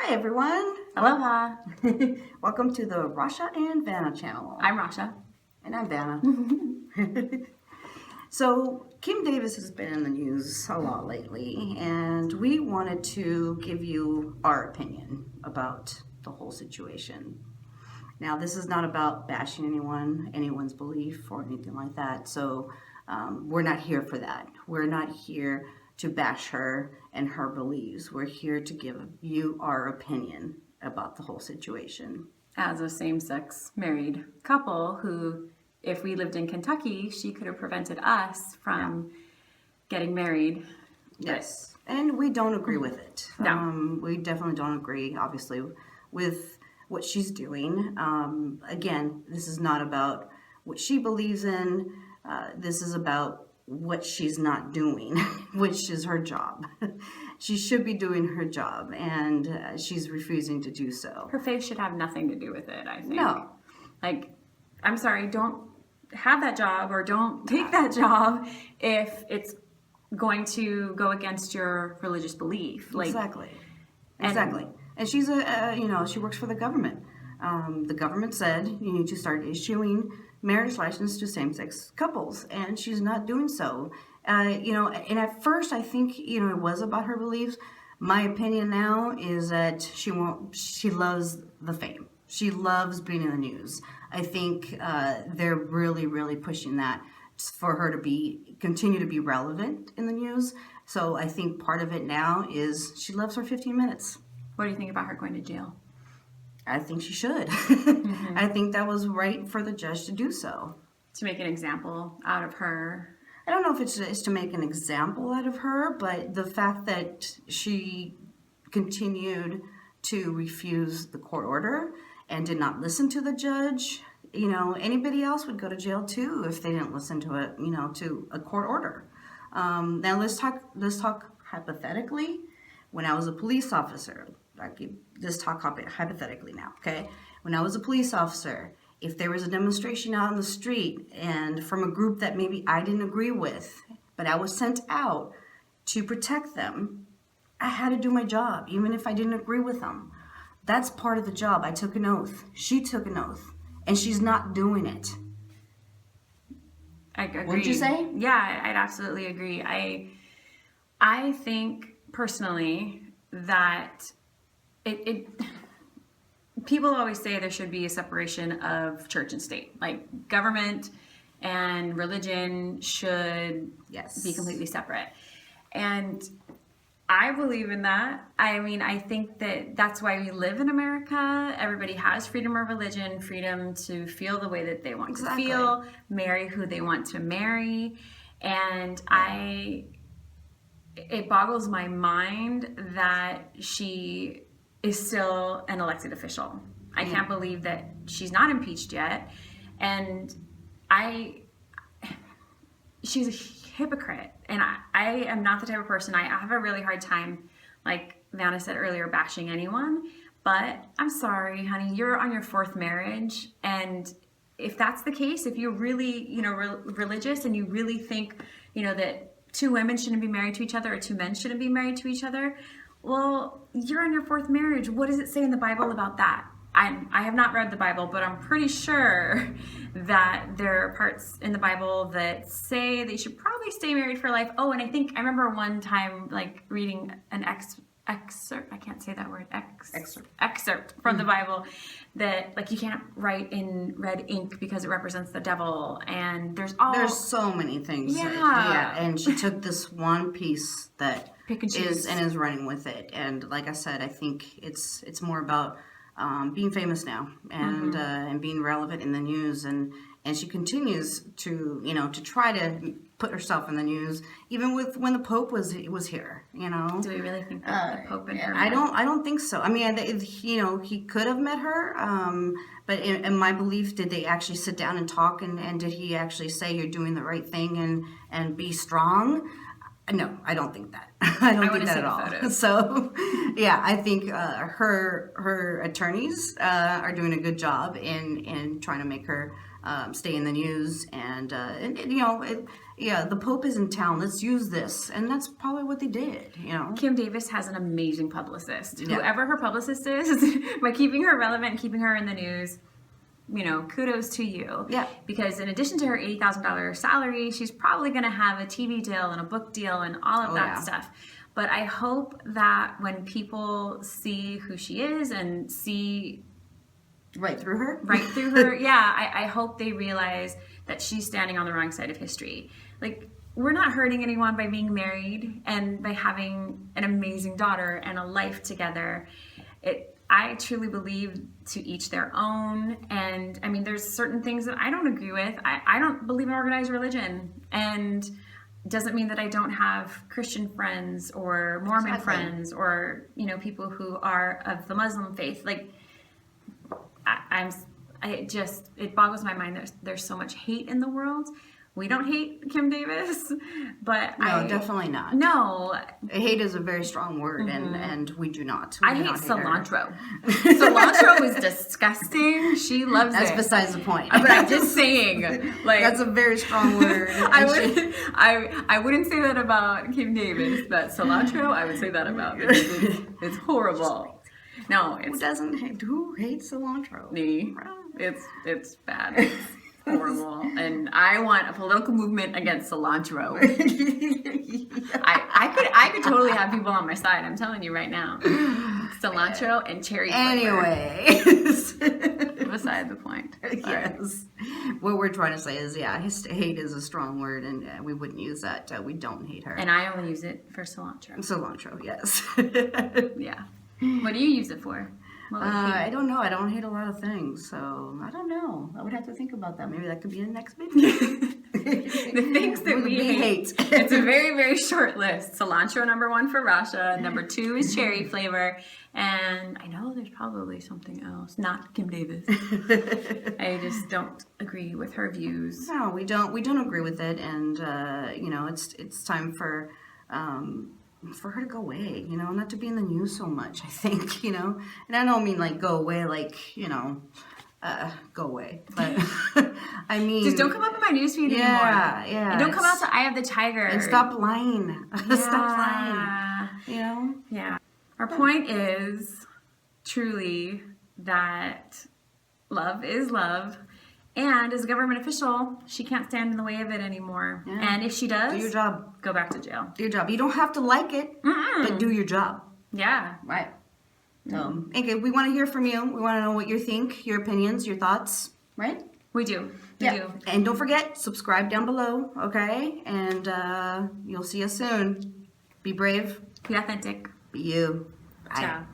Hi everyone. Aloha. Welcome to the Rasha and Vanna channel. I'm Rasha. And I'm Vanna. So Kim Davis has been in the news a lot lately, and we wanted to give you our opinion about the whole situation. Now, this is not about bashing anyone's belief or anything like that. So we're not here for that. We're not here to bash her and her beliefs. We're here to give you our opinion about the whole situation. As a same-sex married couple who, if we lived in Kentucky, she could have prevented us from getting married. Yes. And we don't agree with it. No. We definitely don't agree, obviously, with what she's doing. Again, this is not about what she believes in. This is about what she's not doing, which is her job. She should be doing her job, and she's refusing to do so. Her faith should have nothing to do with it, I think. No. Like, I'm sorry, don't have that job or don't take that job if it's going to go against your religious belief. Like, Exactly. And she's she works for the government. The government said you need to start issuing marriage license to same-sex couples, and she's not doing so. And at first I think, it was about her beliefs. My opinion now is that she loves the fame. She loves being in the news. I think they're really, really pushing that for her to continue to be relevant in the news. So I think part of it now is she loves her 15 minutes. What do you think about her going to jail? I think she should. I think that was right for the judge to do so. To make an example out of her. I don't know if it's to make an example out of her, but the fact that she continued to refuse the court order and did not listen to the judge, anybody else would go to jail too if they didn't listen to a court order. Now let's talk hypothetically. When I was a police officer, let's talk hypothetically now, okay? When I was a police officer, if there was a demonstration out on the street and from a group that maybe I didn't agree with, but I was sent out to protect them, I had to do my job, even if I didn't agree with them. That's part of the job. I took an oath. She took an oath, and she's not doing it. I agree. Wouldn't you say? Yeah, I'd absolutely agree. I think personally that people always say there should be a separation of church and state. Like, government and religion should be completely separate. And I believe in that. I mean, I think that that's why we live in America. Everybody has freedom of religion, freedom to feel the way that they want to feel, marry who they want to marry. And it boggles my mind that she is still an elected official. I can't believe that she's not impeached yet. And she's a hypocrite. And I am not the type of person, I have a really hard time, like Vanna said earlier, bashing anyone. But I'm sorry, honey, you're on your fourth marriage. And if that's the case, if you're really, religious and you really think, that two women shouldn't be married to each other or two men shouldn't be married to each other, well, you're on your fourth marriage. What does it say in the Bible about that? I have not read the Bible, but I'm pretty sure that there are parts in the Bible that say that you should probably stay married for life. Oh, and I remember one time like reading an excerpt, I can't say that word, excerpt from the Bible, that like you can't write in red ink because it represents the devil, and there's so many things. And she took this one piece that is running with it, and like I said, I think it's more about being famous now and being relevant in the news, and she continues to to try to put herself in the news, even when the Pope was here. Do we really think that the Pope and her? I don't think so. I mean, he could have met her, but in my belief, did they actually sit down and talk, and did he actually say you're doing the right thing and be strong? No, I don't think that. I don't think that at all. Photos. So, yeah, I think her attorneys are doing a good job in trying to make her stay in the news, and yeah, the Pope is in town. Let's use this. And that's probably what they did, you know? Kim Davis has an amazing publicist. Yeah. Whoever her publicist is, by keeping her relevant, keeping her in the news, you know, kudos to you. Yeah. Because in addition to her $80,000 salary, she's probably going to have a TV deal and a book deal and all of that stuff. But I hope that when people see who she is and see Right through her? I hope they realize that she's standing on the wrong side of history. Like, we're not hurting anyone by being married and by having an amazing daughter and a life together. I truly believe to each their own. And I mean, there's certain things that I don't agree with. I don't believe in organized religion. And doesn't mean that I don't have Christian friends or Mormon friends or, you know, people who are of the Muslim faith. Like, it boggles my mind. There's so much hate in the world. We don't hate Kim Davis, but No, definitely not. No. Hate is a very strong word, and we do not. I hate cilantro. Cilantro is disgusting. She loves it. That's besides the point. But I'm just saying, like, that's a very strong word. I wouldn't say that about Kim Davis, but cilantro, I would say that about because it's horrible. No, who hates cilantro? Me. It's bad. It's horrible. And I want a political movement against cilantro. I could totally have people on my side. I'm telling you right now. Cilantro and cherry flavor. Anyways. Beside the point. Yes. What we're trying to say is, hate is a strong word, and we wouldn't use that. We don't hate her. And I only use it for cilantro. Cilantro, yes. Yeah. What do you use it for? I don't know. I don't hate a lot of things, so I don't know. I would have to think about that. Maybe that could be in the next video. The things that we hate. It's a very, very short list. Cilantro, number 1 for Rasha. Number 2 is cherry flavor. And I know there's probably something else. Not Kim Davis. I just don't agree with her views. No, we don't agree with it. And, you know, it's time for her to go away, you know, not to be in the news so much, I think, you know. And I don't mean like go away, like, you know, go away. But I mean, just don't come up in my newsfeed anymore. Yeah. And don't come out to Eye of the Tiger. And stop lying. Yeah. Stop lying. You know? Yeah. Our point is truly that love is love. And as a government official, she can't stand in the way of it anymore. Yeah. And if she does, do your job. Go back to jail. Do your job. You don't have to like it, but do your job. Yeah. Right. So, okay, we want to hear from you. We want to know what you think, your opinions, your thoughts, right? We do. We do. And don't forget, subscribe down below, okay? And you'll see us soon. Be brave. Be authentic. Be you. Bye. Ciao.